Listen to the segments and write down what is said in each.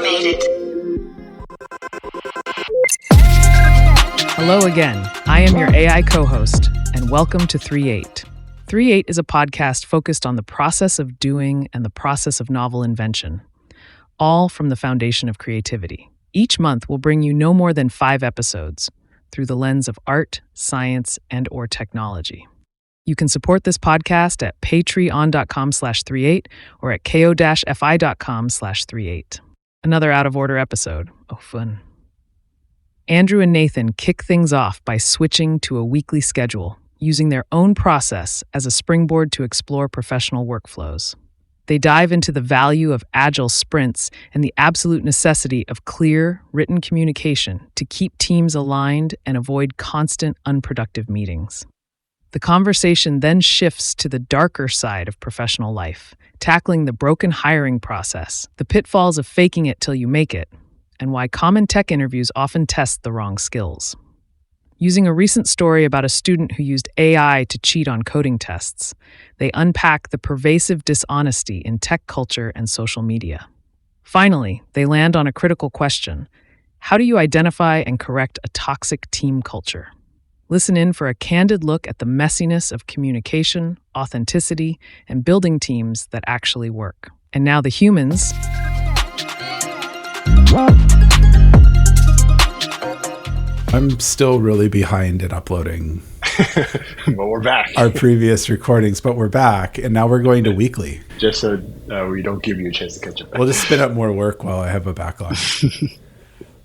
automated. Hello again. I am your AI co-host, and welcome to 3reate. 3reate is a podcast focused on the process of doing and the process of novel invention, all from the foundation of creativity. Each month will bring you no more than 5 episodes through the lens of art, science, and/or technology. You can support this podcast at patreon.com/3reate or at ko-fi.com/3reate. Another out-of-order episode. Oh, fun. Andrew and Nathan kick things off by switching to a weekly schedule, using their own process as a springboard to explore professional workflows. They dive into the value of agile sprints and the absolute necessity of clear, written communication to keep teams aligned and avoid constant, unproductive meetings. The conversation then shifts to the darker side of professional life, tackling the broken hiring process, the pitfalls of faking it till you make it, and why common tech interviews often test the wrong skills. Using a recent story about a student who used AI to cheat on coding tests, they unpack the pervasive dishonesty in tech culture and social media. Finally, they land on a critical question: how do you identify and correct a toxic team culture? Listen in for a candid look at the messiness of communication, authenticity, and building teams that actually work. And now the humans. I'm still really behind in uploading but we're back. our previous recordings, but we're back, and now we're going to weekly. Just so we don't give you a chance to catch up. We'll just spin up more work while I have a backlog.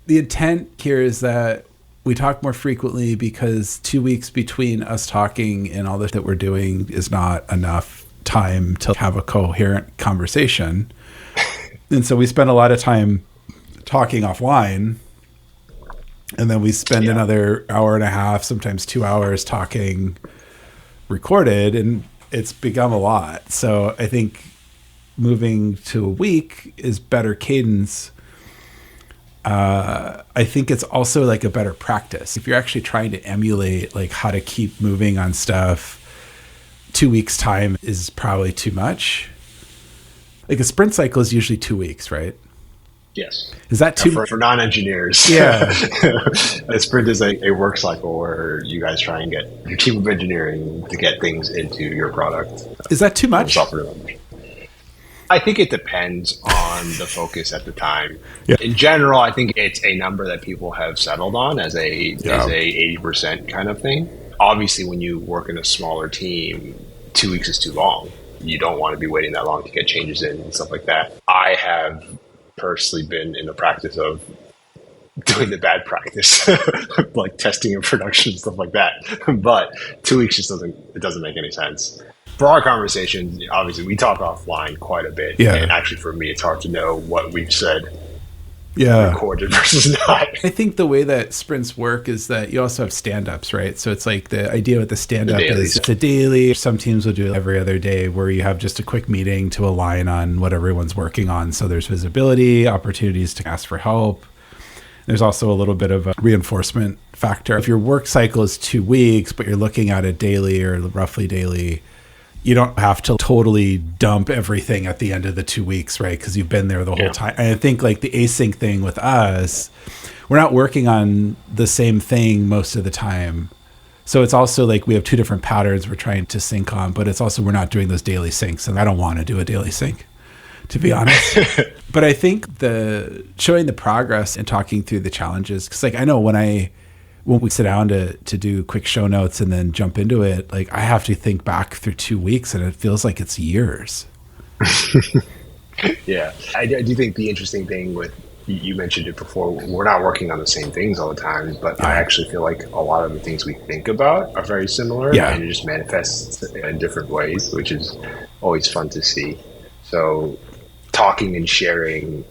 The intent here is that we talk more frequently because 2 weeks between us talking and all this that we're doing is not enough time to have a coherent conversation. And so we spend a lot of time talking offline, and then we spend another hour and a half, sometimes 2 hours talking recorded, and it's become a lot. So I think moving to a week is better cadence. I think it's also like a better practice. If you're actually trying to emulate like how to keep moving on stuff, 2 weeks time is probably too much. Like a sprint cycle is usually 2 weeks, right? Yes. Is that too for non-engineers? Yeah. A sprint is a work cycle where you guys try and get your team of engineering to get things into your product. Is that too much? Software development. I think it depends on the focus at the time. Yeah. In general, I think it's a number that people have settled on as a 80% kind of thing. Obviously, when you work in a smaller team, 2 weeks is too long. You don't want to be waiting that long to get changes in and stuff like that. I have personally been in the practice of doing the bad practice, like testing in production and stuff like that. But 2 weeks just doesn't make any sense. For our conversation, obviously, we talk offline quite a bit. Yeah. And actually, for me, it's hard to know what we've said recorded versus not. I think the way that sprints work is that you also have stand-ups, right? So it's like the idea with the stand-up is it's a daily. Some teams will do it every other day where you have just a quick meeting to align on what everyone's working on. So there's visibility, opportunities to ask for help. There's also a little bit of a reinforcement factor. If your work cycle is 2 weeks, but you're looking at it daily or roughly daily, you don't have to totally dump everything at the end of the 2 weeks, right? Because you've been there the whole time. And I think like the async thing with us, we're not working on the same thing most of the time. So it's also like we have 2 different patterns we're trying to sync on, but it's also we're not doing those daily syncs. And I don't want to do a daily sync, to be honest. But I think the showing the progress and talking through the challenges, because like I know when we sit down to do quick show notes and then jump into it, like I have to think back through 2 weeks and it feels like it's years. Yeah. I do think the interesting thing with, you mentioned it before, we're not working on the same things all the time, but I actually feel like a lot of the things we think about are very similar and it just manifests in different ways, which is always fun to see. So talking and sharing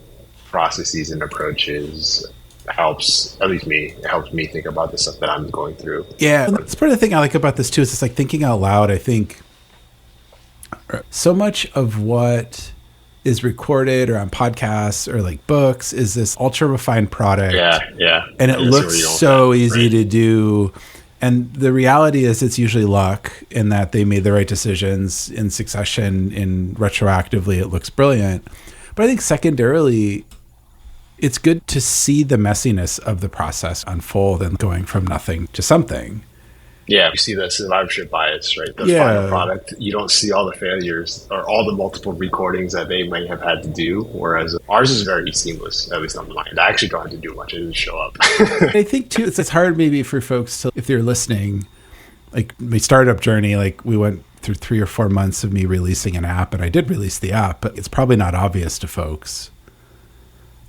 processes and approaches helps, at least me, it helps me think about the stuff that I'm going through. Yeah, that's part of the thing I like about this too, is it's like thinking out loud. I think so much of what is recorded or on podcasts or like books is this ultra refined product. Yeah. And it looks so easy to do. And the reality is it's usually luck in that they made the right decisions in succession, and retroactively it looks brilliant. But I think secondarily, it's good to see the messiness of the process unfold and going from nothing to something. Yeah, you see the survivorship bias, right? The final product, you don't see all the failures or all the multiple recordings that they might have had to do, whereas ours is very seamless, at least on mine. I actually don't have to do much. I just show up. I think, too, it's hard maybe for folks to, if they're listening, like my startup journey, like we went through 3 or 4 months of me releasing an app, and I did release the app, but it's probably not obvious to folks.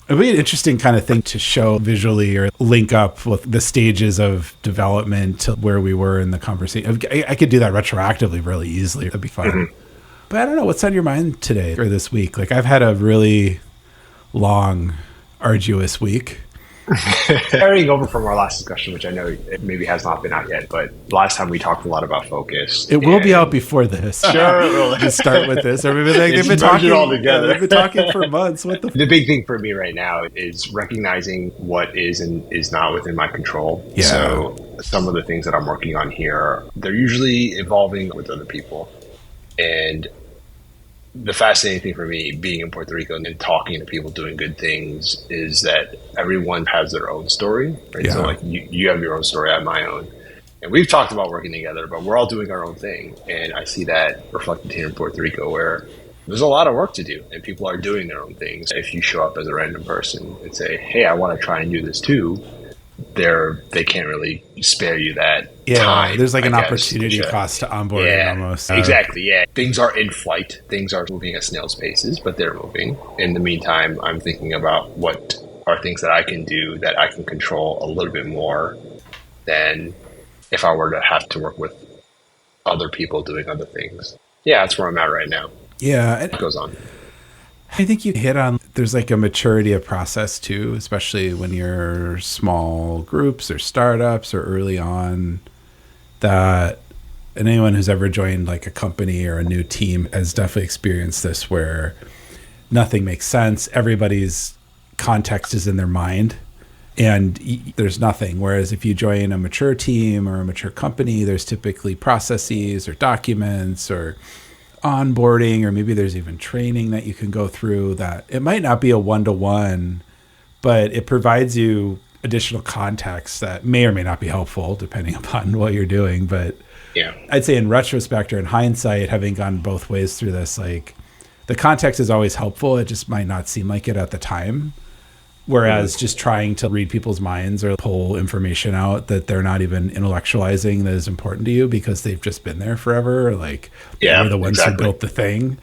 It'd be an interesting kind of thing to show visually or link up with the stages of development to where we were in the conversation. I could do that retroactively really easily. That'd be fun. Mm-hmm. But I don't know, what's on your mind today or this week? Like, I've had a really long, arduous week. Carrying over from our last discussion, which I know it maybe has not been out yet, but last time we talked a lot about focus. It will be out before this. Sure, it will. Just start with this. Or maybe they've been talking all together. They've been talking for months. What the big thing for me right now is recognizing what is and is not within my control. Yeah. So some of the things that I'm working on here, they're usually evolving with other people. And the fascinating thing for me being in Puerto Rico and talking to people doing good things is that everyone has their own story, right? Yeah. So like you have your own story, I have my own. And we've talked about working together, but we're all doing our own thing. And I see that reflected here in Puerto Rico where there's a lot of work to do and people are doing their own things. If you show up as a random person and say, hey, I want to try and do this too, they can't really spare you that time. There's like an opportunity cost to onboarding almost. Exactly, yeah. Things are in flight. Things are moving at snail's paces, but they're moving. In the meantime, I'm thinking about what are things that I can do that I can control a little bit more than if I were to have to work with other people doing other things. Yeah, that's where I'm at right now. Yeah. It goes on. I think you hit on, there's like a maturity of process too, especially when you're small groups or startups or early on, that, and anyone who's ever joined like a company or a new team has definitely experienced this where nothing makes sense. Everybody's context is in their mind and there's nothing. Whereas if you join a mature team or a mature company, there's typically processes or documents or onboarding, or maybe there's even training that you can go through that it might not be a one-to-one, but it provides you additional context that may or may not be helpful depending upon what you're doing. But yeah, I'd say in retrospect or in hindsight, having gone both ways through this, like the context is always helpful. It just might not seem like it at the time. Whereas just trying to read people's minds or pull information out that they're not even intellectualizing that is important to you because they've just been there forever. Or like they're the ones who built the thing.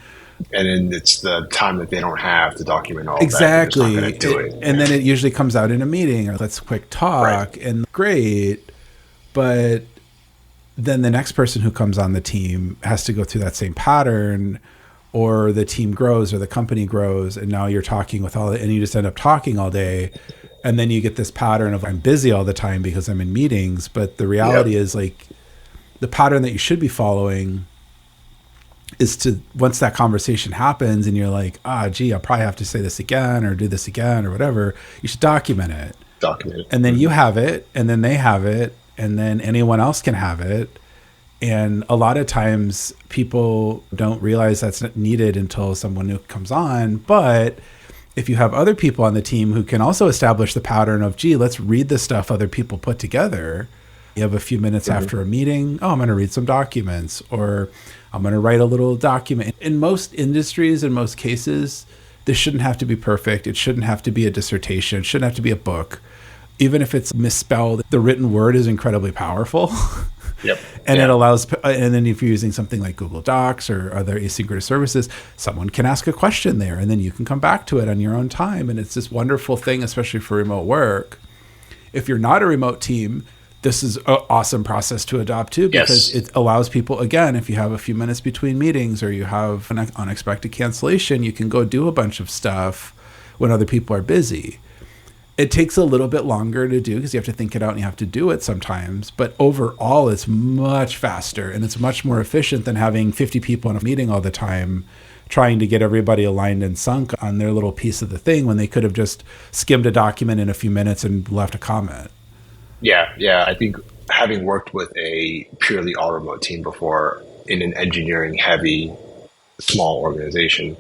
And then it's the time that they don't have to document all exactly. that. Exactly. And then it usually comes out in a meeting or let's quick talk and great. But then the next person who comes on the team has to go through that same pattern, or the team grows or the company grows and now you're talking with and you just end up talking all day. And then you get this pattern of I'm busy all the time because I'm in meetings. But the reality is like the pattern that you should be following is to, once that conversation happens and you're like, gee, I'll probably have to say this again or do this again or whatever, you should document it. And then you have it and then they have it and then anyone else can have it. And a lot of times people don't realize that's not needed until someone new comes on. But if you have other people on the team who can also establish the pattern of, gee, let's read the stuff other people put together. You have a few minutes after a meeting. Oh, I'm going to read some documents, or I'm going to write a little document. In most industries, in most cases, this shouldn't have to be perfect. It shouldn't have to be a dissertation. It shouldn't have to be a book. Even if it's misspelled, the written word is incredibly powerful. And it allows, and then if you're using something like Google Docs or other asynchronous services, someone can ask a question there and then you can come back to it on your own time. And it's this wonderful thing, especially for remote work. If you're not a remote team, this is an awesome process to adopt too, because it allows people, again, if you have a few minutes between meetings or you have an unexpected cancellation, you can go do a bunch of stuff when other people are busy. It takes a little bit longer to do because you have to think it out and you have to do it sometimes. But overall, it's much faster and it's much more efficient than having 50 people in a meeting all the time trying to get everybody aligned and sunk on their little piece of the thing when they could have just skimmed a document in a few minutes and left a comment. Yeah. I think having worked with a purely all remote team before in an engineering heavy, small organization,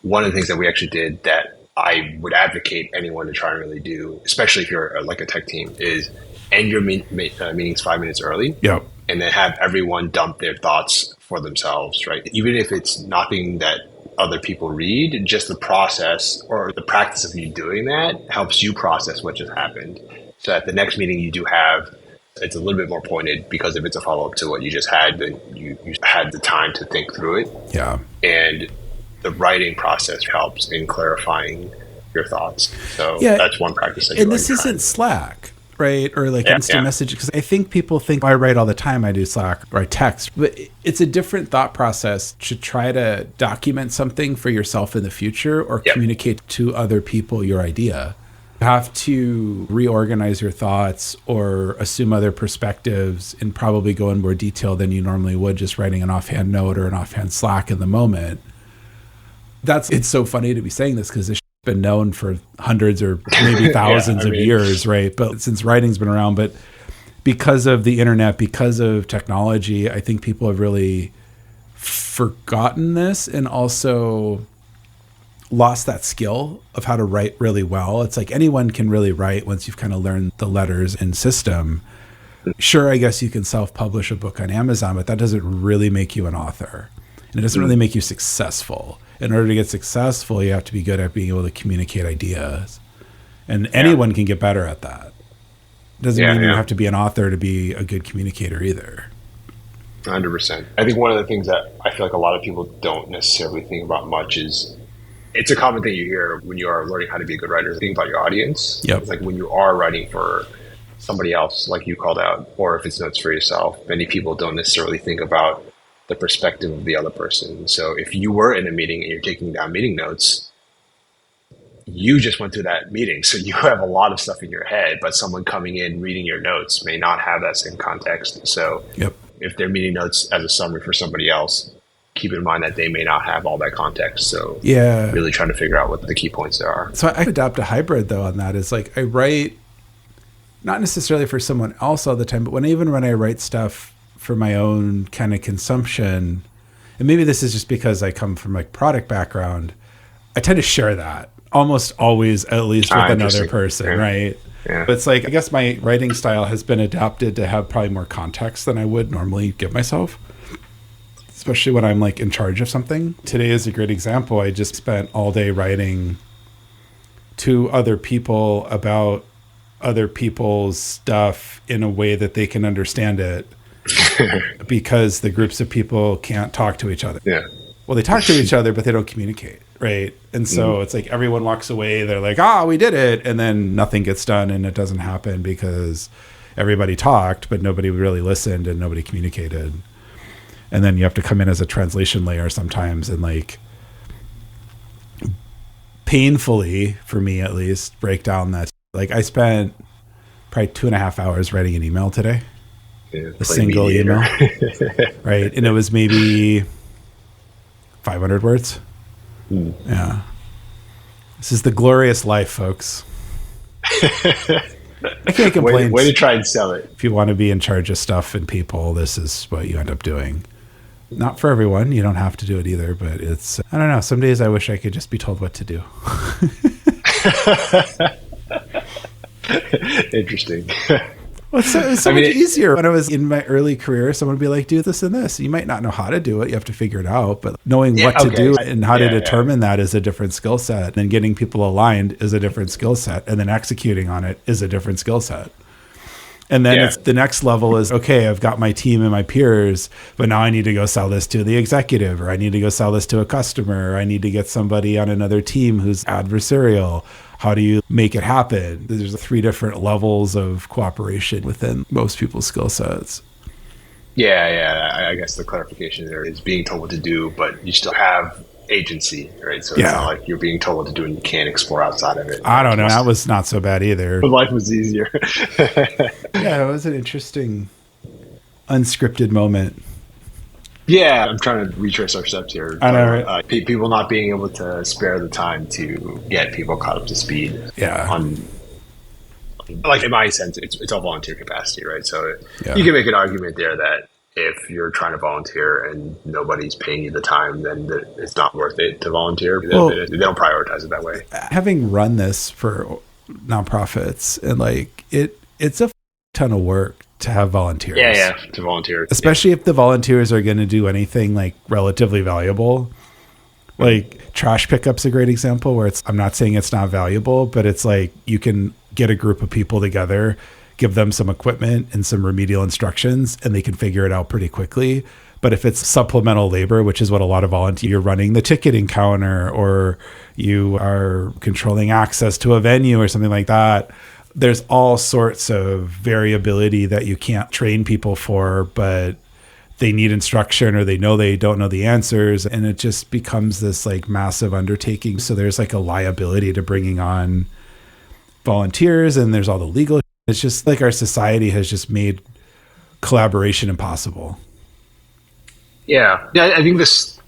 one of the things that we actually did that I would advocate anyone to try and really do, especially if you're like a tech team, is end your meetings 5 minutes early. Yep. And then have everyone dump their thoughts for themselves, right? Even if it's nothing that other people read, just the process or the practice of you doing that helps you process what just happened. So at the next meeting you do have, it's a little bit more pointed, because if it's a follow-up to what you just had, then you had the time to think through it. Yeah. And the writing process helps in clarifying your thoughts. So that's one practice that you. And this isn't Slack, right? Or like instant message, because I think people think, I write all the time, I do Slack or I text, but it's a different thought process to try to document something for yourself in the future or communicate to other people your idea. You have to reorganize your thoughts or assume other perspectives and probably go in more detail than you normally would just writing an offhand note or an offhand Slack in the moment. It's so funny to be saying this because this been known for hundreds or maybe thousands of years, right? But since writing's been around, but because of the internet, because of technology, I think people have really forgotten this and also lost that skill of how to write really well. It's like anyone can really write once you've kind of learned the letters and system. Sure, I guess you can self-publish a book on Amazon, but that doesn't really make you an author. And it doesn't really make you successful. In order to get successful, you have to be good at being able to communicate ideas. And anyone can get better at that. Doesn't mean you have to be an author to be a good communicator either. 100%. I think one of the things that I feel like a lot of people don't necessarily think about much is, it's a common thing you hear when you are learning how to be a good writer, think about your audience. Yep. It's like when you are writing for somebody else, like you called out, or if it's notes for yourself, many people don't necessarily think about the perspective of the other person. So if you were in a meeting and you're taking down meeting notes, you just went through that meeting. So you have a lot of stuff in your head, but someone coming in reading your notes may not have that same context. So if they're meeting notes as a summary for somebody else, keep in mind that they may not have all that context. So really trying to figure out what the key points there are. So I adopt a hybrid though on that. Is like I write not necessarily for someone else all the time, but when I write stuff for my own kind of consumption, and maybe this is just because I come from like product background, I tend to share that almost always, at least with another person, right? Yeah. But it's like, I guess my writing style has been adapted to have probably more context than I would normally give myself, especially when I'm like in charge of something. Today is a great example. I just spent all day writing to other people about other people's stuff in a way that they can understand it. Because the groups of people can't talk to each other. Yeah. Well, they talk to each other, but they don't communicate, right? And so it's like everyone walks away. They're like, we did it. And then nothing gets done and it doesn't happen because everybody talked, but nobody really listened and nobody communicated. And then you have to come in as a translation layer sometimes and like painfully, for me at least, break down that. Like I spent probably 2.5 hours writing an email today. A single email, right? And it was maybe 500 words. Yeah. This is the glorious life, folks. I can't complain. Way to try and sell it. If you want to be in charge of stuff and people, this is what you end up doing. Not for everyone. You don't have to do it either, but it's, I don't know. Some days I wish I could just be told what to do. Interesting. Well, it's so much easier. When I was in my early career, someone would be like, do this and this. You might not know how to do it. You have to figure it out. But knowing what to do and how to determine that is a different skill set. And getting people aligned is a different skill set. And then executing on it is a different skill set. And then it's the next level is, okay, I've got my team and my peers, but now I need to go sell this to the executive, or I need to go sell this to a customer, or I need to get somebody on another team who's adversarial. How do you make it happen? There's 3 different levels of cooperation within most people's skill sets. Yeah. I guess the clarification there is being told what to do, but you still have agency, right? So it's not like you're being told what to do and you can't explore outside of it. I don't know. That was not so bad either. But life was easier. Yeah, it was an interesting, unscripted moment. Yeah, I'm trying to retrace our steps here. I know, right? People not being able to spare the time to get people caught up to speed. Yeah. Like in my sense, it's all volunteer capacity, right? So you can make an argument there that If you're trying to volunteer and nobody's paying you the time, then it's not worth it to volunteer. Well, they don't prioritize it that way. Having run this for nonprofits, and like it's a ton of work to have volunteers. Yeah, to volunteer. Especially if the volunteers are going to do anything like relatively valuable. Like trash pickup's a great example where I'm not saying it's not valuable, but it's like you can get a group of people together, give them some equipment and some remedial instructions, and they can figure it out pretty quickly. But if it's supplemental labor, which is what a lot of volunteers, you're running the ticketing counter or you are controlling access to a venue or something like that, there's all sorts of variability that you can't train people for, but they need instruction or they don't know the answers. And it just becomes this like massive undertaking. So there's like a liability to bringing on volunteers, and there's all the legal. It's just like our society has just made collaboration impossible. Yeah, I think this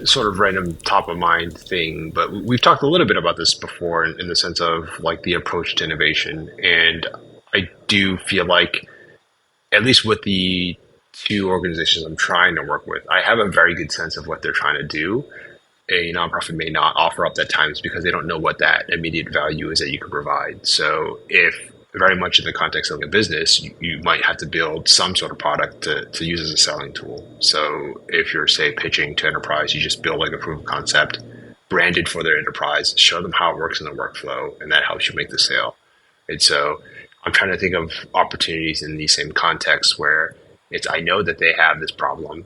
sort of random top of mind thing, but we've talked a little bit about this before in the sense of like the approach to innovation. And I do feel like, at least with the two organizations I'm trying to work with, I have a very good sense of what they're trying to do. A nonprofit may not offer up that times because they don't know what that immediate value is that you can provide. So if very much in the context of a business, you might have to build some sort of product to use as a selling tool. So if you're, say, pitching to enterprise, you just build like a proof of concept branded for their enterprise, show them how it works in the workflow, and that helps you make the sale. And so I'm trying to think of opportunities in the same context where I know that they have this problem.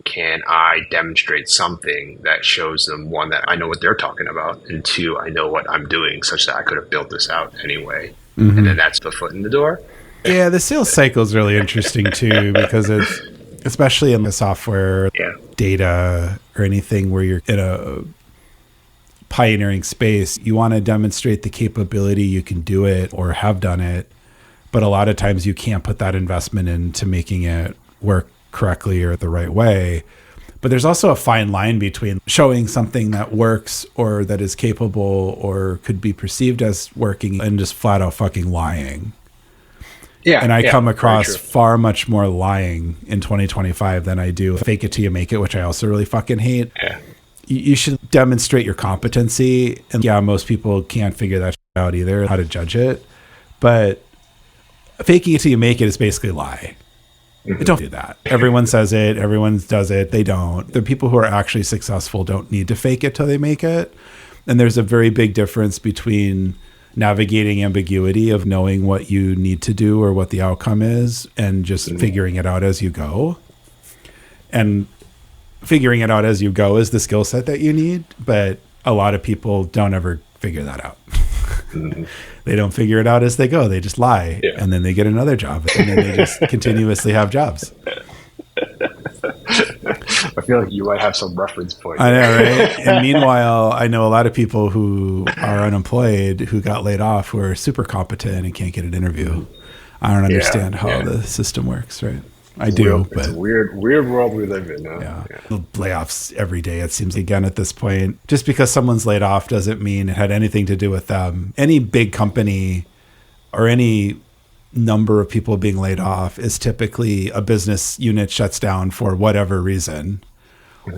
Can I demonstrate something that shows them, one, that I know what they're talking about, and two, I know what I'm doing such that I could have built this out anyway. Mm-hmm. And then that's the foot in the door. Yeah, the sales cycle is really interesting too, because it's, especially in the software data or anything where you're in a pioneering space, you want to demonstrate the capability you can do it or have done it. But a lot of times you can't put that investment into making it work correctly or the right way. But there's also a fine line between showing something that works or that is capable or could be perceived as working and just flat out fucking lying. Yeah. And I come across far much more lying in 2025 than I do fake it till you make it, which I also really fucking hate. Yeah. You should demonstrate your competency. And yeah, most people can't figure that out either, how to judge it. But faking it till you make it is basically lie. Don't do that. Everyone says it. Everyone does it. They don't. The people who are actually successful don't need to fake it till they make it. And there's a very big difference between navigating ambiguity of knowing what you need to do or what the outcome is and just figuring it out as you go. And figuring it out as you go is the skill set that you need. But a lot of people don't ever figure that out. They don't figure it out as they go. They just lie, and then they get another job, and then they just continuously have jobs. I feel like you might have some reference point. I know, right? And meanwhile, I know a lot of people who are unemployed who got laid off who are super competent and can't get an interview. I don't understand how the system works, right? I do, but it's a weird world we live in now. Yeah. Layoffs every day, it seems, again at this point. Just because someone's laid off doesn't mean it had anything to do with them. Any big company or any number of people being laid off is typically a business unit shuts down for whatever reason,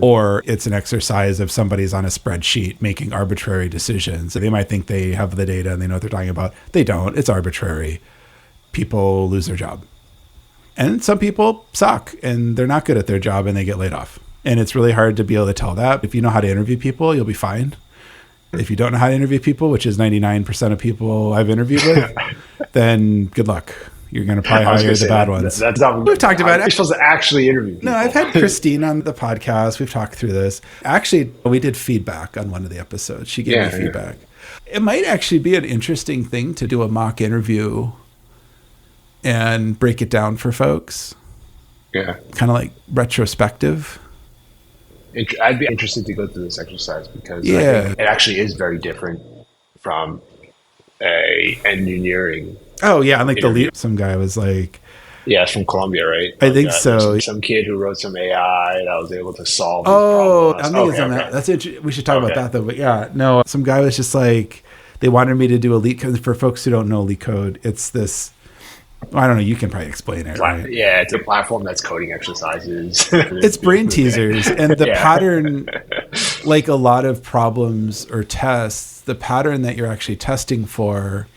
or it's an exercise of somebody's on a spreadsheet making arbitrary decisions. They might think they have the data and they know what they're talking about. They don't. It's arbitrary. People lose their job. And some people suck and they're not good at their job and they get laid off. And it's really hard to be able to tell that. If you know how to interview people, you'll be fine. If you don't know how to interview people, which is 99% of people I've interviewed with, then good luck. You're going to probably hire the bad ones. That's not We've talked about it. You're supposed to actually interview people. No, I've had Christine on the podcast. We've talked through this. Actually, we did feedback on one of the episodes. She gave me feedback. It might actually be an interesting thing to do a mock interview and break it down for folks. Yeah. Kind of like retrospective. I'd be interested to go through this exercise because I think it actually is very different from a engineering. Oh yeah, and like interview. The lead, some guy was like, yeah, it's from Columbia, right? I think so. Some kid who wrote some AI that was able to solve. I think it's on that. That's it. We should talk about that though. But yeah, no, some guy was just like, they wanted me to do a leak code. For folks who don't know leak code, it's this I don't know. You can probably explain it, right? Yeah, it's a platform that's coding exercises. It's brain teasers. And the pattern, like a lot of problems or tests, the pattern that you're actually testing for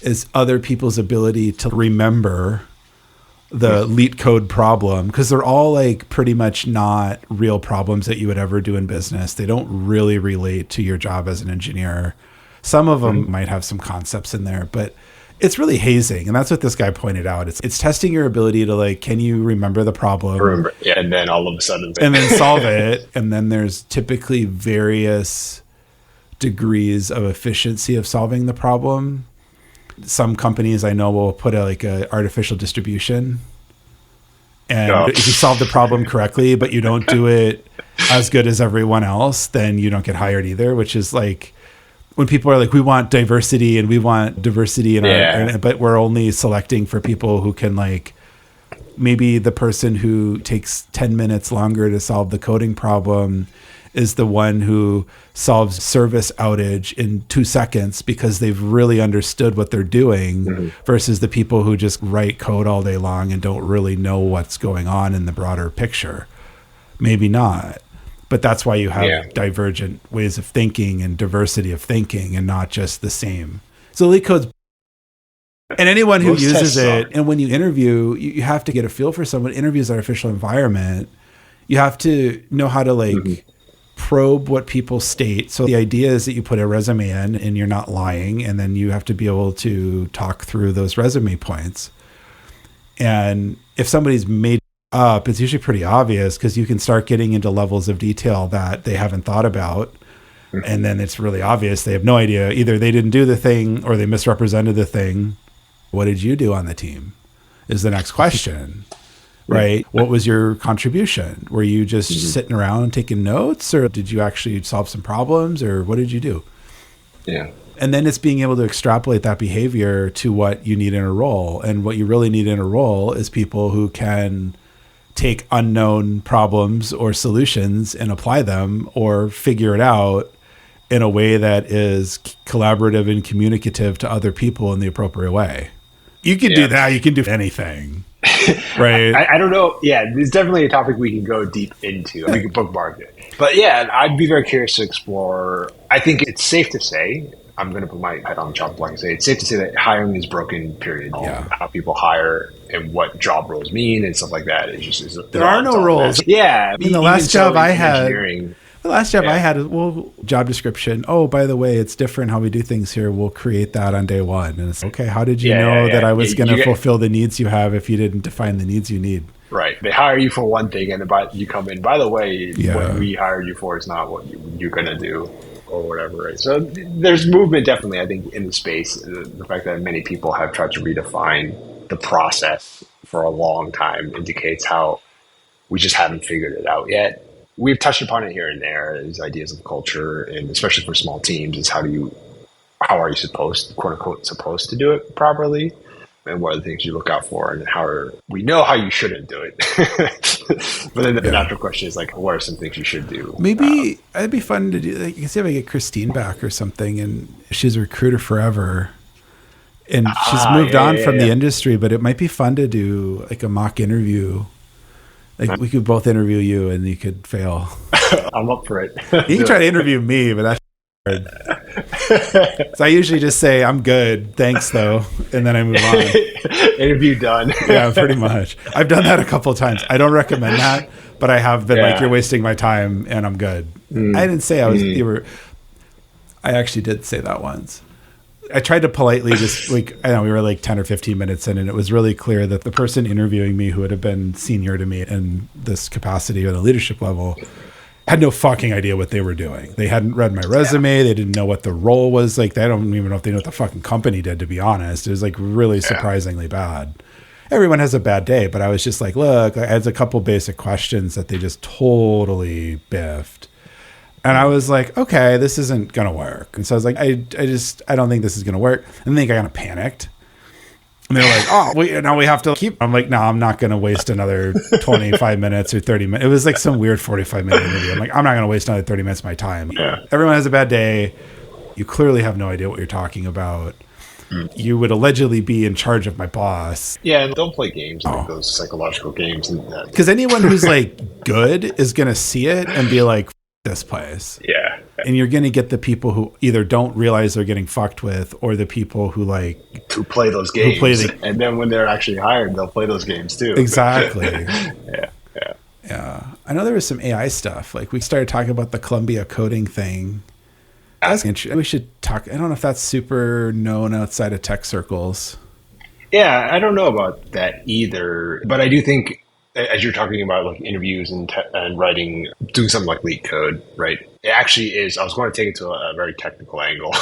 is other people's ability to remember the LEET code problem, because they're all like pretty much not real problems that you would ever do in business. They don't really relate to your job as an engineer. Some of them might have some concepts in there, but it's really hazing. And that's what this guy pointed out. It's testing your ability to like, can you remember the problem? And then all of a sudden. And then solve it. And then there's typically various degrees of efficiency of solving the problem. Some companies I know will put a artificial distribution. And if you solve the problem correctly, but you don't do it as good as everyone else, then you don't get hired either, which is like, when people are like, we want diversity and we want diversity in our, but we're only selecting for people who can like, maybe the person who takes 10 minutes longer to solve the coding problem is the one who solves service outage in 2 seconds because they've really understood what they're doing versus the people who just write code all day long and don't really know what's going on in the broader picture. Maybe not. But that's why you have divergent ways of thinking and diversity of thinking and not just the same. So LEET code's, and anyone who uses it, and when you interview, you have to get a feel for someone. Interviews artificial environment. You have to know how to like probe what people state. So the idea is that you put a resume in and you're not lying, and then you have to be able to talk through those resume points. And if somebody's made up, it's usually pretty obvious because you can start getting into levels of detail that they haven't thought about. And then it's really obvious. They have no idea. Either they didn't do the thing or they misrepresented the thing. What did you do on the team is the next question, right? What was your contribution? Were you just sitting around taking notes, or did you actually solve some problems, or what did you do? Yeah. And then it's being able to extrapolate that behavior to what you need in a role. And what you really need in a role is people who can take unknown problems or solutions and apply them or figure it out in a way that is collaborative and communicative to other people in the appropriate way. You can do that. You can do anything. Right. I don't know. Yeah, it's definitely a topic we can go deep into. We can bookmark it. But yeah, I'd be very curious to explore. I think it's safe to say, I'm going to put my head on the chopping block and say it's safe to say that hiring is broken, period. How people hire and what job roles mean and stuff like that. It's just, there are no roles. Yeah. I mean, the last job I had, job description. Oh, by the way, it's different how we do things here. We'll create that on day one. And it's okay. How did you know that I was going to fulfill the needs you have if you didn't define the needs you need? Right. They hire you for one thing, and then you come in. By the way, what we hired you for is not what you're going to do, or whatever. Right. So there's movement, definitely, I think, in the space. The fact that many people have tried to redefine the process for a long time indicates how we just haven't figured it out yet. We've touched upon it here and there, these ideas of culture, and especially for small teams, is how are you supposed, quote unquote, supposed to do it properly? And what are the things you look out for, and we know how you shouldn't do it. But then the natural question is like, what are some things you should do? Maybe it'd be fun to do, like, you can see if I get Christine back or something, and she's a recruiter forever. And she's moved on from the industry, but it might be fun to do like a mock interview. Like we could both interview you and you could fail. I'm up for it. You can try to interview me, but that's hard. So I usually just say, I'm good. Thanks though. And then I move on. Interview done. Yeah, pretty much. I've done that a couple of times. I don't recommend that, but I have been like, you're wasting my time and I'm good. I didn't say I was, I actually did say that once. I tried to politely just we were like 10 or 15 minutes in, and it was really clear that the person interviewing me, who would have been senior to me in this capacity or the leadership level, had no fucking idea what they were doing. They hadn't read my resume. They didn't know what the role was. Like, they don't even know if they know what the fucking company did, to be honest. It was like really surprisingly bad. Everyone has a bad day, but I was just like, look, I had a couple basic questions that they just totally biffed. And I was like, okay, this isn't going to work. And so I was like, I don't think this is going to work. And then I kind of panicked. And they're like, now we have to keep. I'm like, no, I'm not going to waste another 25 minutes or 30 minutes. It was like some weird 45-minute interview. I'm like, I'm not going to waste another 30 minutes of my time. Yeah. Everyone has a bad day. You clearly have no idea what you're talking about. You would allegedly be in charge of my boss. Yeah, and don't play games, like those psychological games. Because anyone who's like good is going to see it and be like, this place. Yeah. And you're going to get the people who either don't realize they're getting fucked with, or the people who who play those games. And then when they're actually hired, they'll play those games too. Exactly. Yeah. I know there was some AI stuff. Like we started talking about the Columbia coding thing. That's interesting. We should talk. I don't know if that's super known outside of tech circles. Yeah, I don't know about that either. But I do think, as you're talking about like interviews and writing, doing something like leak code, right? It actually is. I was going to take it to a very technical angle,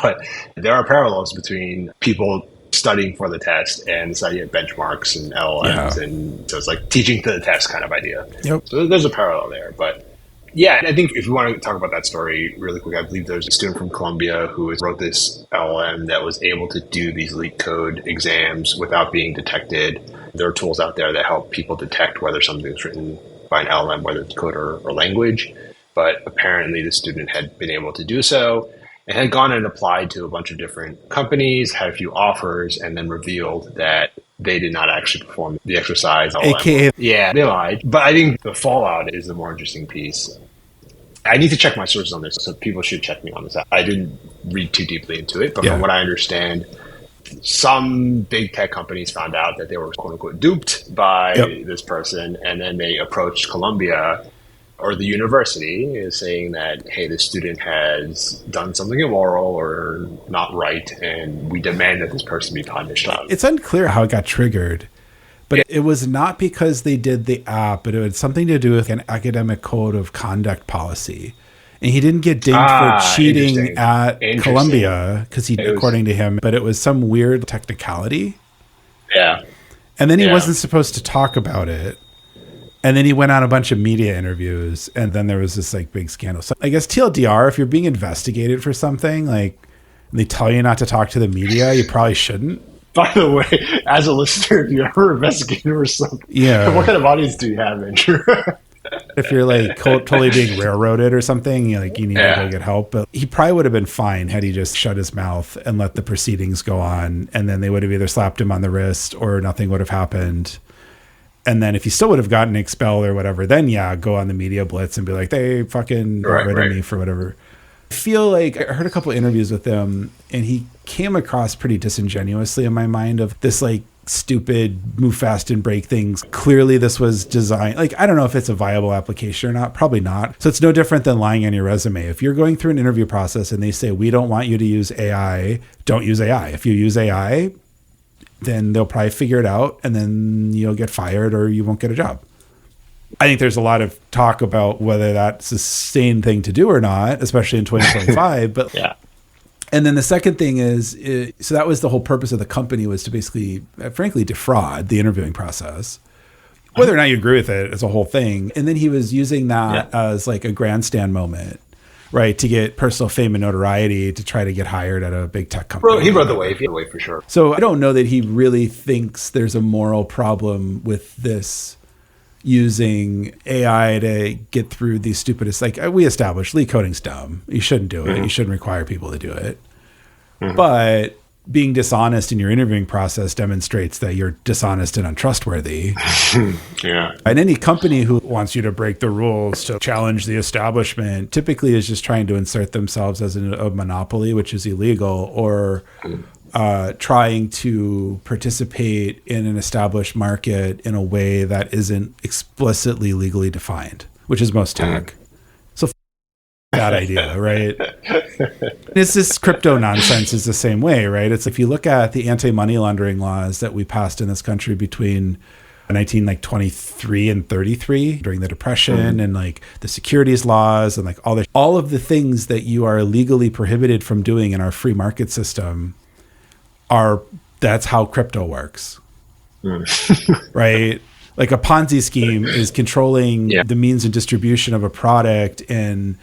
but there are parallels between people studying for the test and this idea of benchmarks and LLMs, and so it's like teaching to the test kind of idea. Yep. So there's a parallel there, but. Yeah, I think if you want to talk about that story really quick, I believe there's a student from Columbia who wrote this LLM that was able to do these leak code exams without being detected. There are tools out there that help people detect whether something's written by an LLM, whether it's code or language. But apparently the student had been able to do so and had gone and applied to a bunch of different companies, had a few offers, and then revealed that they did not actually perform the exercise. AKA. Yeah, they lied. But I think the fallout is the more interesting piece. I need to check my sources on this, so people should check me on this. I didn't read too deeply into it, but from what I understand, some big tech companies found out that they were quote unquote duped by this person, and then they approached Columbia or the university is saying that, hey, this student has done something immoral or not right, and we demand that this person be punished on. It's unclear how it got triggered, but it was not because they did the app, but it had something to do with an academic code of conduct policy. And he didn't get dinged for cheating at Columbia because according to him, but it was some weird technicality. Yeah. And then he wasn't supposed to talk about it. And then he went on a bunch of media interviews, and then there was this like big scandal. So I guess TLDR, if you're being investigated for something, like they tell you not to talk to the media, you probably shouldn't. By the way, as a listener, if you ever investigated for something, what kind of audience do you have, Andrew? If you're like totally being railroaded or something, you need to go get help. But he probably would have been fine had he just shut his mouth and let the proceedings go on. And then they would have either slapped him on the wrist or nothing would have happened. And then if he still would have gotten expelled or whatever, then go on the media blitz and be like, they fucking got rid of me for whatever. I feel like I heard a couple of interviews with him, and he came across pretty disingenuously in my mind of this like stupid move fast and break things. Clearly this was designed, like, I don't know if it's a viable application or not, probably not. So it's no different than lying on your resume. If you're going through an interview process and they say, we don't want you to use AI, don't use AI. If you use AI, then they'll probably figure it out, and then you'll get fired or you won't get a job. I think there's a lot of talk about whether that's a sane thing to do or not, especially in 2025. But And then the second thing is, so that was the whole purpose of the company, was to basically, frankly, defraud the interviewing process. Whether or not you agree with it, it's a whole thing. And then he was using that as like a grandstand moment, right, to get personal fame and notoriety to try to get hired at a big tech company. He rode the wave for sure. So I don't know that he really thinks there's a moral problem with this, using AI to get through the stupidest, like we established, leak coding's dumb. You shouldn't do it. You shouldn't require people to do it. But being dishonest in your interviewing process demonstrates that you're dishonest and untrustworthy. And any company who wants you to break the rules to challenge the establishment typically is just trying to insert themselves as a monopoly, which is illegal, or trying to participate in an established market in a way that isn't explicitly legally defined, which is most tech. So that idea, right? It's this crypto nonsense is the same way, right? It's if you look at the anti-money laundering laws that we passed in this country between 1923 and 33 during the Depression, and like the securities laws and like all of the things that you are legally prohibited from doing in our free market system that's how crypto works. Right? Like a Ponzi scheme is controlling the means and distribution of a product and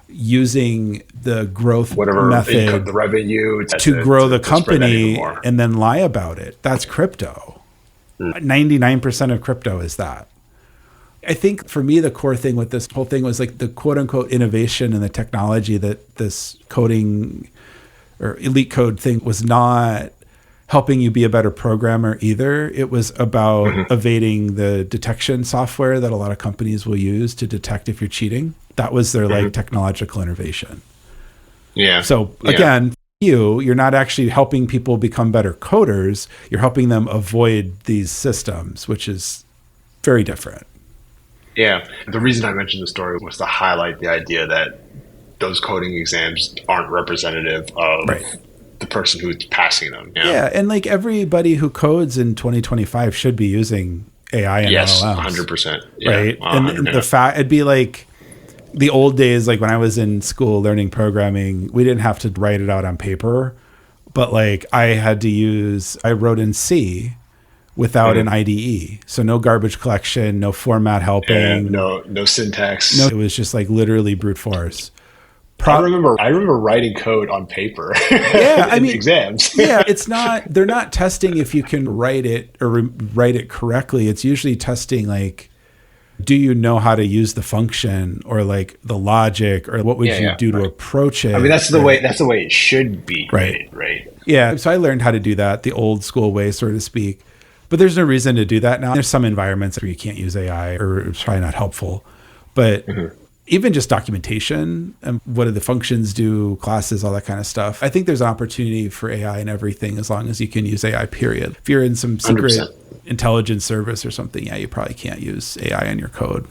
using the growth method, the revenue to grow the company and then lie about it. That's crypto. 99% of crypto is that. I think for me, the core thing with this whole thing was like the quote unquote innovation and the technology that this coding or elite code thing was not helping you be a better programmer either. It was about evading the detection software that a lot of companies will use to detect if you're cheating. That was their like technological innovation. Yeah. So again, you're not actually helping people become better coders. You're helping them avoid these systems, which is very different. Yeah. The reason I mentioned the story was to highlight the idea that those coding exams aren't representative of the person who's passing them. You know? Yeah. And like everybody who codes in 2025 should be using AI and LLMs. 100%. Yeah, right. 100%. And the fact, it'd be like the old days, like when I was in school learning programming, we didn't have to write it out on paper, but like I wrote in C without an IDE. So no garbage collection, no format helping. No syntax. No, it was just like literally brute force. I remember writing code on paper. Yeah, I mean exams. Yeah, they're not testing if you can write it or write it correctly. It's usually testing like, do you know how to use the function or like the logic or what would you do to approach it? I mean, that's the way it should be. Right. Yeah. So I learned how to do that the old school way, so to speak. But there's no reason to do that now. There's some environments where you can't use AI or it's probably not helpful. But even just documentation and what do the functions do, classes, all that kind of stuff. I think there's an opportunity for AI in everything as long as you can use AI, period. If you're in some secret 100%. Intelligence service or something, you probably can't use AI in your code.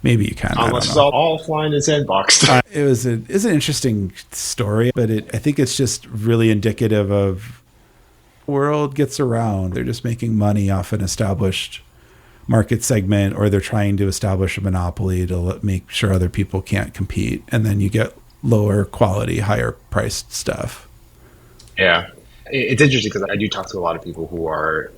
Maybe you can. Unless it's all offline and sandboxed. It's an interesting story, but I think it's just really indicative of the world gets around. They're just making money off an established market segment, or they're trying to establish a monopoly to make sure other people can't compete. And then you get lower quality, higher priced stuff. Yeah. It's interesting because I do talk to a lot of people who are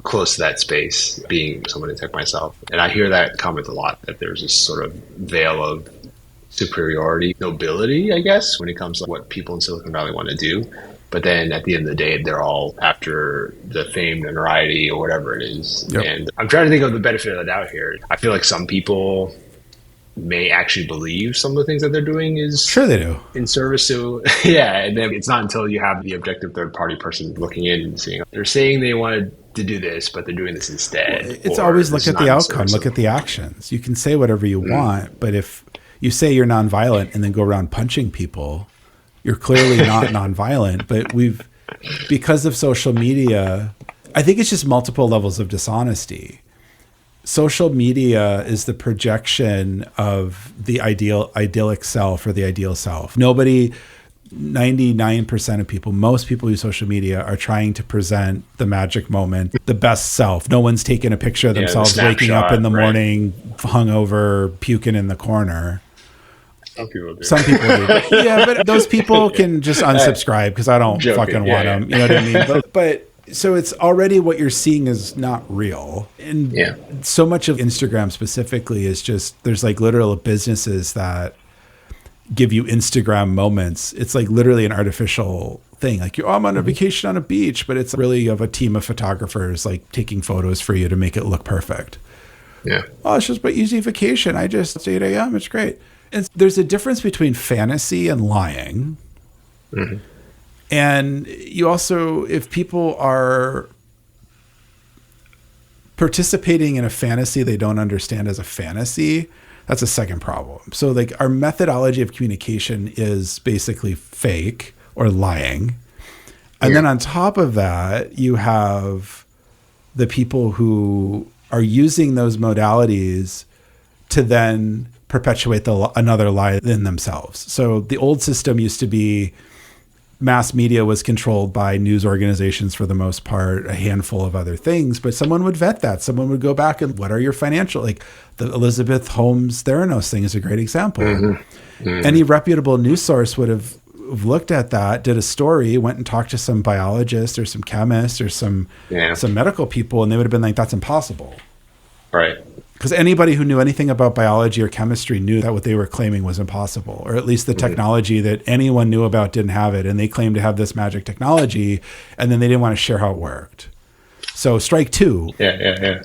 close to that space, being someone in tech myself. And I hear that comment a lot, that there's this sort of veil of superiority, nobility, I guess, when it comes to what people in Silicon Valley want to do. But then at the end of the day, they're all after the fame, notoriety, or whatever it is. Yep. And I'm trying to think of the benefit of the doubt here. I feel like some people may actually believe some of the things that they're doing is sure they do in service to and then it's not until you have the objective third party person looking in and seeing they're saying they wanted to do this, but they're doing this instead. Well, it's always look at the outcome, look at the actions. You can say whatever you want, but if you say you're nonviolent and then go around punching people, you're clearly not nonviolent. But because of social media, I think it's just multiple levels of dishonesty. Social media is the projection of the idyllic self or the ideal self. 99% of people, most people who use social media are trying to present the magic moment, the best self. No one's taking a picture of themselves waking up in the morning, hungover, puking in the corner. Some people do. Yeah, but those people can just unsubscribe because I don't fucking want them. You know what I mean? But so it's already what you're seeing is not real. And so much of Instagram specifically is just, there's like literal businesses that give you Instagram moments. It's like literally an artificial thing. Like I'm on a vacation on a beach, but it's really of a team of photographers like taking photos for you to make it look perfect. Yeah. Oh, it's just my easy vacation. It's 8 a.m. It's great. And there's a difference between fantasy and lying. Mm-hmm. And you also, if people are participating in a fantasy they don't understand as a fantasy, that's a second problem. So like our methodology of communication is basically fake or lying. And then on top of that, you have the people who are using those modalities to then perpetuate another lie in themselves. So the old system used to be mass media was controlled by news organizations for the most part, a handful of other things, but someone would vet that. Someone would go back and what are your financial, like the Elizabeth Holmes Theranos thing is a great example. Mm-hmm. Mm-hmm. Any reputable news source would have looked at that, did a story, went and talked to some biologist or some chemist or some medical people, and they would have been like, that's impossible. Right. Because anybody who knew anything about biology or chemistry knew that what they were claiming was impossible, or at least the technology that anyone knew about didn't have it. And they claimed to have this magic technology, and then they didn't want to share how it worked. So strike two. Yeah.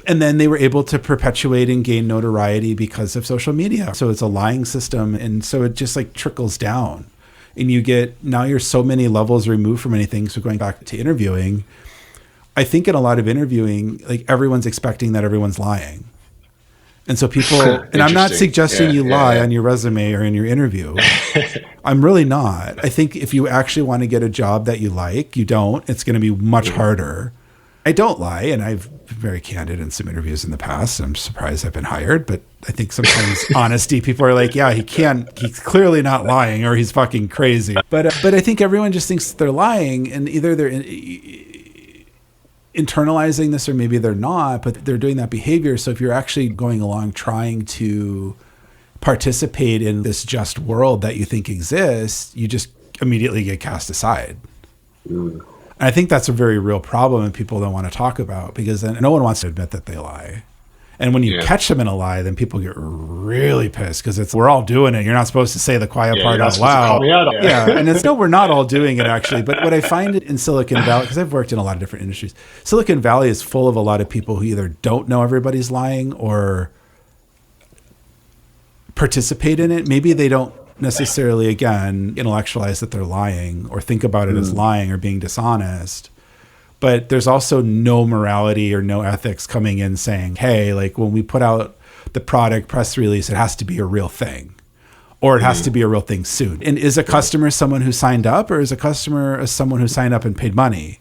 And then they were able to perpetuate and gain notoriety because of social media. So it's a lying system. And so it just like trickles down and now you're so many levels removed from anything. So going back to interviewing, I think in a lot of interviewing, like everyone's expecting that everyone's lying. And so people, and I'm not suggesting you lie on your resume or in your interview. I'm really not. I think if you actually want to get a job that you like, you don't, it's going to be much harder. I don't lie, and I've been very candid in some interviews in the past. I'm surprised I've been hired, but I think sometimes honesty, people are like, yeah, he's clearly not lying, or he's fucking crazy. But I think everyone just thinks they're lying, and either they're internalizing this or maybe they're not, but they're doing that behavior. So if you're actually going along trying to participate in this just world that you think exists, you just immediately get cast aside. And I think that's a very real problem, and people don't want to talk about, because then no one wants to admit that they lie. And when you catch them in a lie, then people get really pissed, because we're all doing it. You're not supposed to say the quiet part out loud. And no, we're not all doing it, actually. But what I find in Silicon Valley, because I've worked in a lot of different industries, Silicon Valley is full of a lot of people who either don't know everybody's lying or participate in it. Maybe they don't necessarily, again, intellectualize that they're lying or think about it as lying or being dishonest. But there's also no morality or no ethics coming in saying, hey, like when we put out the product press release, it has to be a real thing, or it has to be a real thing soon. And is a customer someone who signed up, or is a customer someone who signed up and paid money?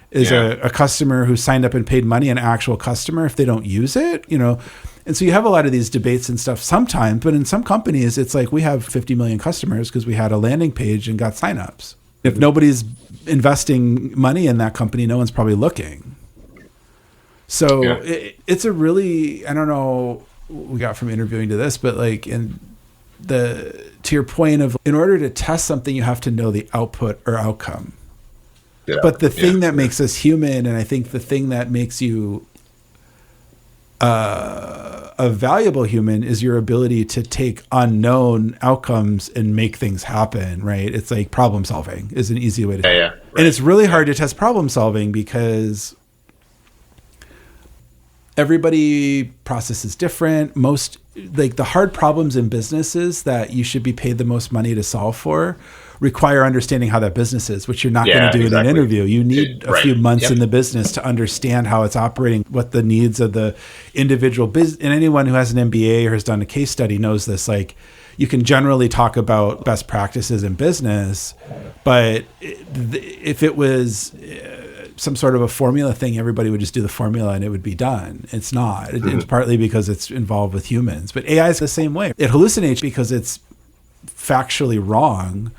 Is a customer who signed up and paid money an actual customer if they don't use it? And so you have a lot of these debates and stuff sometimes, but in some companies, it's like we have 50 million customers because we had a landing page and got signups. If nobody's investing money in that company, no one's probably looking. So it's a really, I don't know what we got from interviewing to this, but like to your point of, in order to test something, you have to know the output or outcome. But the thing that makes us human, and I think the thing that makes you a valuable human, is your ability to take unknown outcomes and make things happen, right? It's like problem solving is an easy way to right. And it's really hard to test problem solving because everybody processes different. Most, like the hard problems in businesses that you should be paid the most money to solve for require understanding how that business is, which you're not going to do in an interview. You need a few months in the business to understand how it's operating, what the needs of the individual business. And anyone who has an MBA or has done a case study knows this. Like, you can generally talk about best practices in business, but if it was some sort of a formula thing, everybody would just do the formula and it would be done. It's not. It's partly because it's involved with humans. But AI is the same way. It hallucinates because it's factually wrong.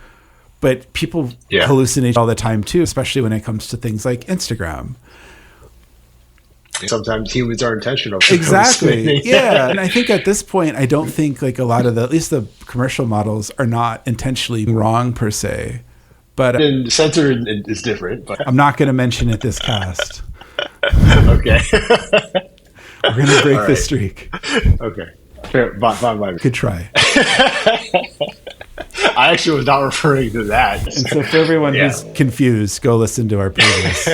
But people hallucinate all the time too, especially when it comes to things like Instagram. Sometimes humans are intentional. Exactly. Yeah. And I think at this point, I don't think like a lot of at least the commercial models are not intentionally wrong per se. But and censor is different. But I'm not going to mention it this cast. Okay. We're going to break the streak. Okay. Fair. Fine by me. Good try. I actually was not referring to that. And so for everyone who's confused, go listen to our previous.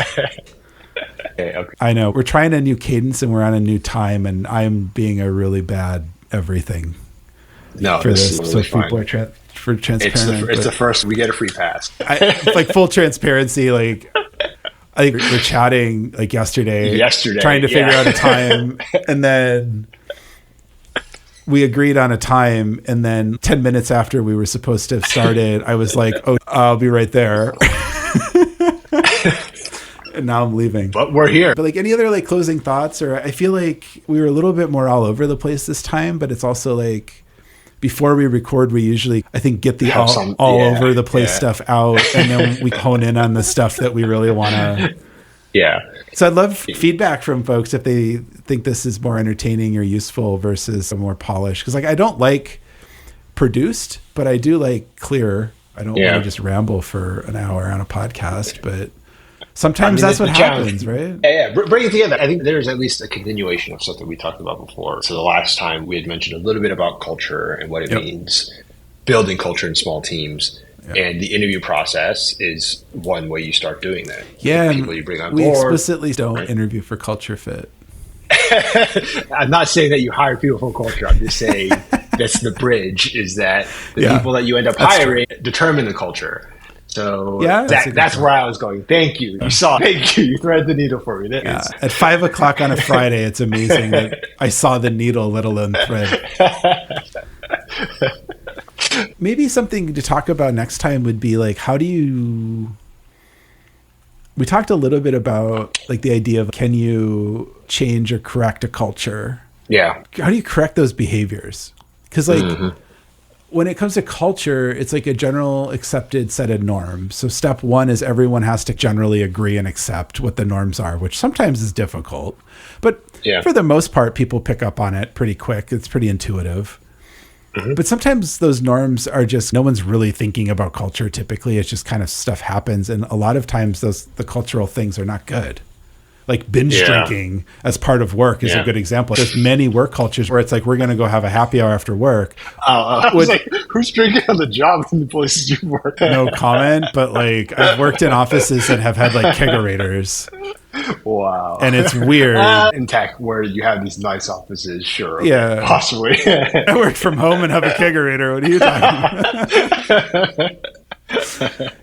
Okay. I know. We're trying a new cadence and we're on a new time, and I'm being a really bad everything for this. So people are for transparent. It's the first. We get a free pass. Like full transparency, like I think we're chatting like yesterday trying to figure out a time, and then we agreed on a time, and then 10 minutes after we were supposed to have started, I was like, oh, I'll be right there. And now I'm leaving. But we're here. But like any other like closing thoughts, or I feel like we were a little bit more all over the place this time, but it's also like before we record, we usually, I think, get the all over the place stuff out, and then we hone in on the stuff that we really want to. Yeah. So I'd love feedback from folks if they think this is more entertaining or useful versus a more polished. Because like I don't like produced, but I do like clear. I don't want to just ramble for an hour on a podcast, but sometimes that's what happens, right? Yeah. Bring it together. I think there's at least a continuation of something we talked about before. So the last time we had mentioned a little bit about culture and what it means, building culture in small teams. And the interview process is one way you start doing that. Yeah, people you bring on we board. Explicitly don't interview for culture fit. I'm not saying that you hire people for culture. I'm just saying that's the bridge, is that the people that you end up hiring determine the culture. So that's where I was going. Thank you. You saw. Thank you. You thread the needle for me. At 5:00 on a Friday, it's amazing that I saw the needle, let alone thread. Maybe something to talk about next time would be like, how do you... We talked a little bit about like the idea of, can you change or correct a culture? Yeah. How do you correct those behaviors? Because like when it comes to culture, it's like a general accepted set of norms. So step one is everyone has to generally agree and accept what the norms are, which sometimes is difficult. But for the most part, people pick up on it pretty quick. It's pretty intuitive. But sometimes those norms are just, no one's really thinking about culture. Typically, it's just kind of stuff happens. And a lot of times the cultural things are not good. Like binge drinking as part of work is a good example. There's many work cultures where it's like, we're going to go have a happy hour after work. I was like, who's drinking on the job in the places you work? No comment, but like I've worked in offices that have had like kegerators. Wow. And it's weird. In tech, where you have these nice offices, sure. Yeah. Possibly. I work from home and have a kegerator. What are you talking about?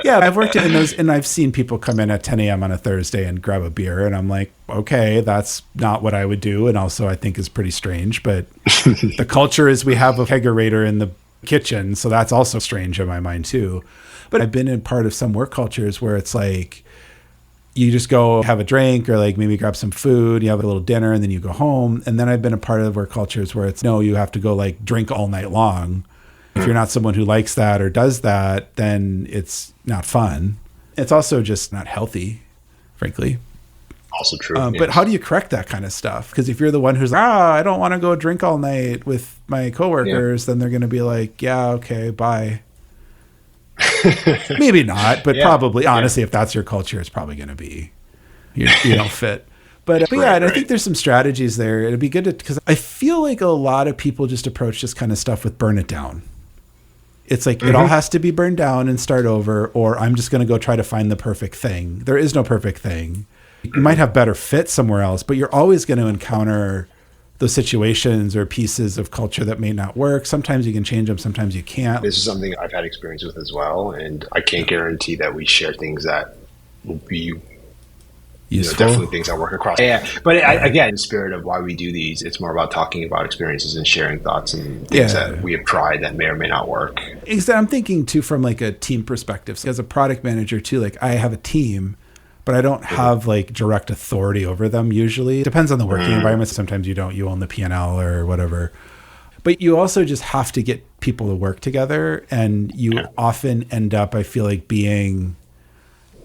Yeah, I've worked in those, and I've seen people come in at 10 a.m. on a Thursday and grab a beer, and I'm like, okay, that's not what I would do, and also I think is pretty strange, but the culture is we have a kegerator in the kitchen, so that's also strange in my mind too. But I've been in part of some work cultures where it's like, you just go have a drink or like maybe grab some food, you have a little dinner, and then you go home. And then I've been a part of work cultures where it's, no, you have to go like drink all night long. If you're not someone who likes that or does that, then it's not fun. It's also just not healthy, frankly. Also true. But how do you correct that kind of stuff? Because if you're the one who's, I don't want to go drink all night with my coworkers, then they're going to be like, yeah, okay, bye. Maybe not, but probably, honestly, if that's your culture, it's probably going to be, you don't fit. But yeah, and I think there's some strategies there. It'd be good to, because I feel like a lot of people just approach this kind of stuff with burn it down. It's like, it all has to be burned down and start over, or I'm just going to go try to find the perfect thing. There is no perfect thing. You might have better fit somewhere else, but you're always going to encounter those situations or pieces of culture that may not work. Sometimes you can change them, sometimes you can't. This is something I've had experience with as well, and I can't guarantee that we share things that will be useful. Definitely things that work across. Yeah, but again, in the spirit of why we do these, it's more about talking about experiences and sharing thoughts and things that we have tried that may or may not work. I'm thinking too from like a team perspective. So as a product manager too, like I have a team, but I don't have like direct authority over them usually. It depends on the working environment. Sometimes you don't, you own the P&L or whatever. But you also just have to get people to work together, and you often end up, I feel like, being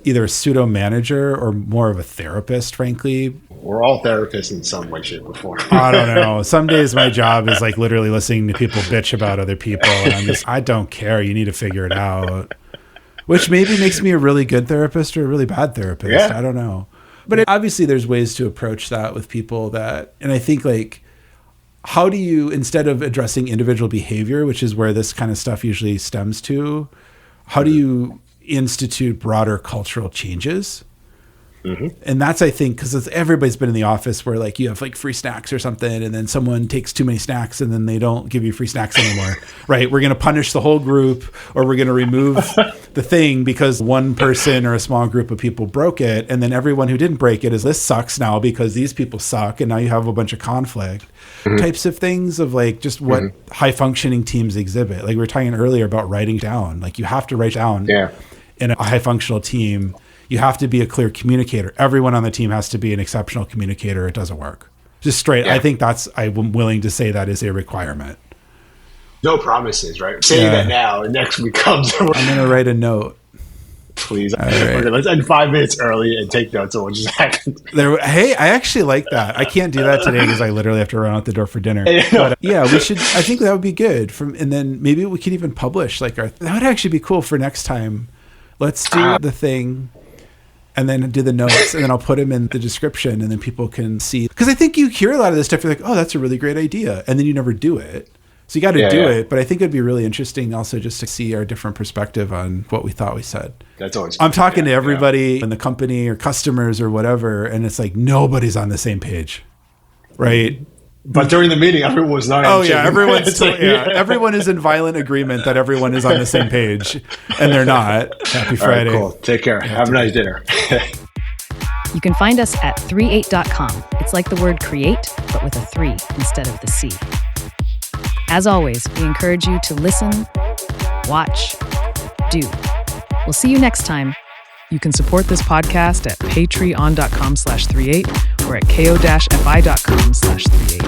either a pseudo manager or more of a therapist, frankly. We're all therapists in some way, shape, or form. I don't know. Some days my job is like literally listening to people bitch about other people, and I'm just, I don't care. You need to figure it out. Which maybe makes me a really good therapist or a really bad therapist. Yeah. I don't know. But obviously there's ways to approach that with people that, and I think like, how do you, instead of addressing individual behavior, which is where this kind of stuff usually stems to, how do you institute broader cultural changes? And that's, I think, because everybody's been in the office where like you have like free snacks or something, and then someone takes too many snacks and then they don't give you free snacks anymore, right? We're going to punish the whole group, or we're going to remove the thing because one person or a small group of people broke it. And then everyone who didn't break it is, this sucks now because these people suck. And now you have a bunch of conflict types of things of like just what high functioning teams exhibit. Like we were talking earlier about writing down, like you have to write down in a high functional team. You have to be a clear communicator. Everyone on the team has to be an exceptional communicator. It doesn't work. Just straight. I think I'm willing to say that is a requirement. No promises, right? Say that now, and next week comes. I'm going to write a note. Please. Okay, let's end 5 minutes early and take notes on what just happened. Hey, I actually like that. I can't do that today because I literally have to run out the door for dinner. But yeah, we should. I think that would be good. And then maybe we could even publish that would actually be cool for next time. Let's do the thing. And then do the notes, and then I'll put them in the description, and then people can see. Because I think you hear a lot of this stuff, you're like, oh, that's a really great idea. And then you never do it. So you got to do it. But I think it'd be really interesting also just to see our different perspective on what we thought we said. That's always I'm talking to everybody in the company or customers or whatever, and it's like nobody's on the same page, right? But during the meeting, everyone was not. Oh yeah, everyone is in violent agreement that everyone is on the same page, and they're not. Happy Friday. All right, cool. Take care. Have a nice dinner. You can find us at 3reate.com. It's like the word create, but with a 3 instead of the C. As always, we encourage you to listen, watch, do. We'll see you next time. You can support this podcast at patreon.com/3reate or at ko-fi.com/3reate.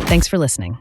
Thanks for listening.